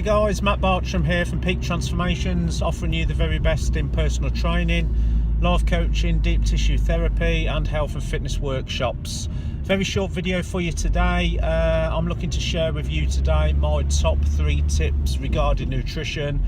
guys, Matt Bartram here from Peak Transformations, offering you the very best in personal training, life coaching, deep tissue therapy and health and fitness workshops. Very short video for you today. I'm looking to share with you today my top 3 tips regarding nutrition.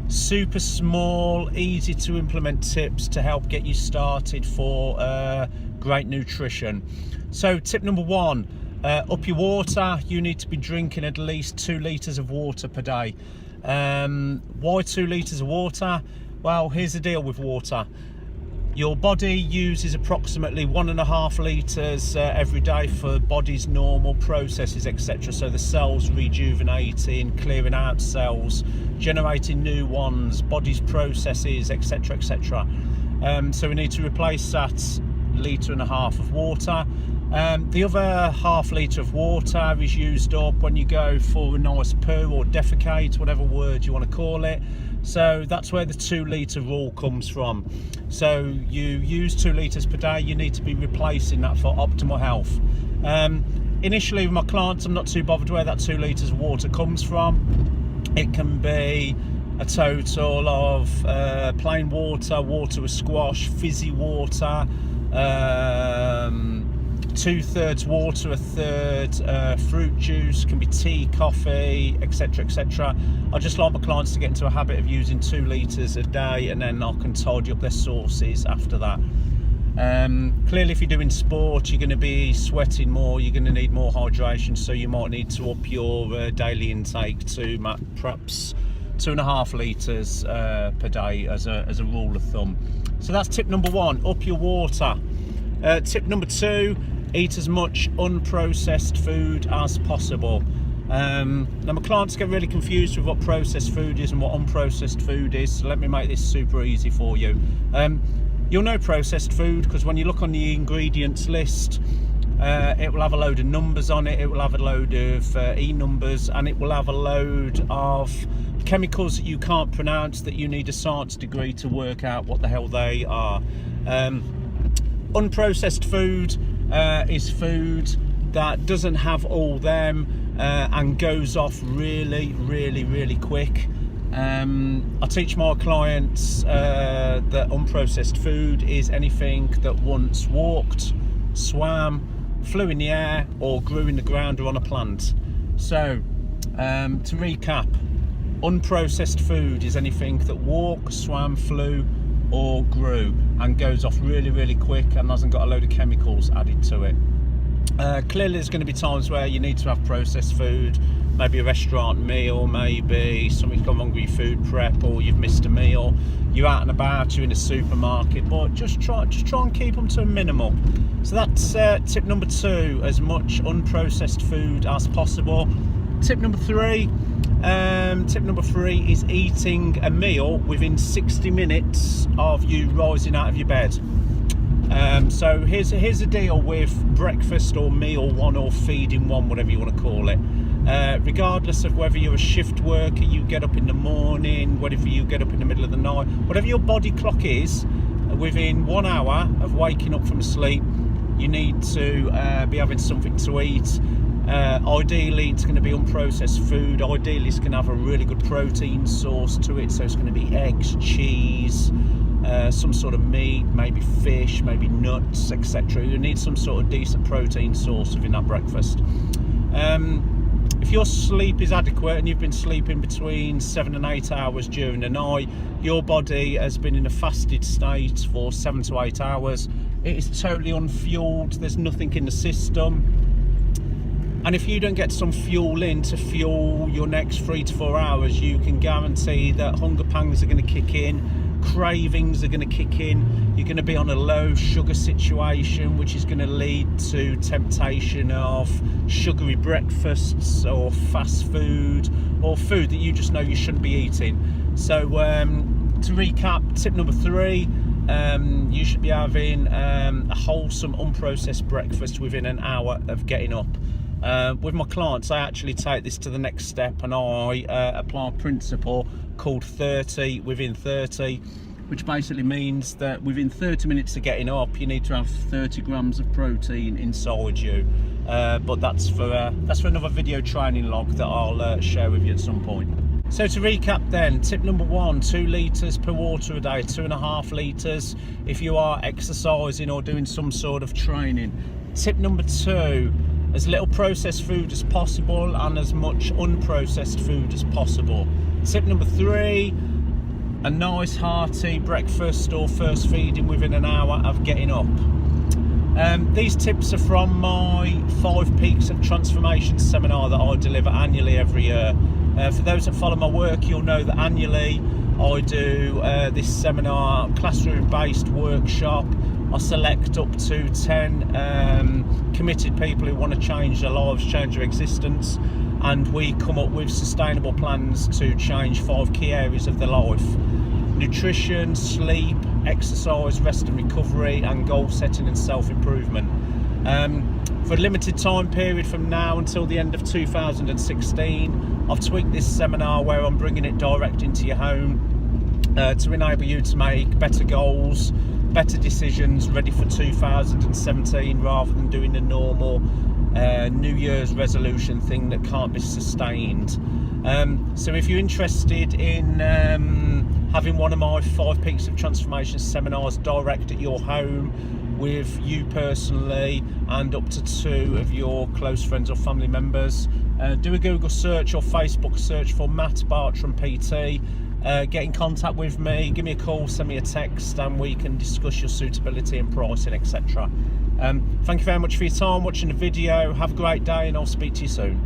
Super small, easy to implement tips to help get you started for great nutrition. So tip number 1, up your water. You need to be drinking at least 2 litres of water per day. Why 2 litres of water? Well, here's the deal with water. Your body uses approximately 1.5 litres every day for body's normal processes, etc. So the cells rejuvenating, clearing out cells, generating new ones, body's processes, etc, etc. So we need to replace that 1.5 litres of water. The other 0.5 litre of water is used up when you go for a nice poo or defecate, whatever word you want to call it. So that's where the 2 litre rule comes from. So you use 2 litres per day, you need to be replacing that for optimal health. Initially with my clients, I'm not too bothered where that 2 litres of water comes from. It can be a total of plain water, water with squash, fizzy water, 2/3 water, 1/3 fruit juice, can be tea, coffee, etc, etc. I just like my clients to get into a habit of using 2 litres a day, and then I can tidy up their sources after that. Clearly if you're doing sport, you're going to be sweating more, you're going to need more hydration, so you might need to up your daily intake to perhaps 2.5 litres per day as a rule of thumb. So that's tip number 1, up your water. Tip number 2, eat as much unprocessed food as possible. Now my clients get really confused with what processed food is and what unprocessed food is, so let me make this super easy for you. You'll know processed food because when you look on the ingredients list, it will have a load of numbers on it, it will have a load of E-numbers, and it will have a load of chemicals that you can't pronounce that you need a science degree to work out what the hell they are. Unprocessed food is food that doesn't have all them and goes off really quick. I teach my clients that unprocessed food is anything that once walked, swam, flew in the air or grew in the ground or on a plant. So to recap, unprocessed food is anything that walked, swam, flew or grew and goes off really quick and hasn't got a load of chemicals added to it. Clearly there's going to be times where you need to have processed food, maybe a restaurant meal, maybe something's gone wrong with your food prep, or you've missed a meal, you're out and about, you're in a supermarket, but just try and keep them to a minimal. So that's tip number 2, as much unprocessed food as possible. Tip number 3 is eating a meal within 60 minutes of you rising out of your bed. So here's the deal with breakfast or meal 1 or feeding 1, whatever you want to call it. Regardless of whether you're a shift worker, you get up in the morning, whatever you get up in the middle of the night, whatever your body clock is, within 1 hour of waking up from sleep, you need to be having something to eat. Ideally it's going to be unprocessed food. Ideally it's going to have a really good protein source to it, so it's going to be eggs, cheese, some sort of meat, maybe fish, maybe nuts, etc. You need some sort of decent protein source within that breakfast. If your sleep is adequate and you've been sleeping between 7 and 8 hours during the night, your body has been in a fasted state for 7 to 8 hours. It is totally unfueled, there's nothing in the system. And if you don't get some fuel in to fuel your next 3 to 4 hours, you can guarantee that hunger pangs are going to kick in, cravings are going to kick in, you're going to be on a low sugar situation, which is going to lead to temptation of sugary breakfasts or fast food or food that you just know you shouldn't be eating. So to recap, tip number 3, you should be having a wholesome unprocessed breakfast within an hour of getting up. With my clients, I actually take this to the next step and I apply a principle called 30 within 30, which basically means that within 30 minutes of getting up, you need to have 30 grams of protein inside you. But that's for another video training log that I'll share with you at some point. So to recap then, tip number 1, 2 litres per water a day, 2.5 litres if you are exercising or doing some sort of training. Tip number 2, as little processed food as possible and as much unprocessed food as possible. Tip number 3, a nice hearty breakfast or first feeding within an hour of getting up. These tips are from my 5 Peaks of Transformation seminar that I deliver annually every year. For those that follow my work, you'll know that annually I do this seminar, classroom-based workshop. I select up to 10 committed people who want to change their lives, change their existence, and we come up with sustainable plans to change 5 key areas of their life: nutrition, sleep, exercise, rest and recovery, and goal setting and self-improvement. For a limited time period from now until the end of 2016, I've tweaked this seminar where I'm bringing it direct into your home to enable you to make better goals, better decisions, ready for 2017, rather than doing the normal New Year's resolution thing that can't be sustained. So if you're interested in having one of my 5 Peaks of Transformation seminars direct at your home with you personally and up to 2 of your close friends or family members, do a Google search or Facebook search for Matt Bartram PT. Get in contact with me, give me a call, send me a text, and we can discuss your suitability and pricing, etc. Thank you very much for your time watching the video. Have a great day, and I'll speak to you soon.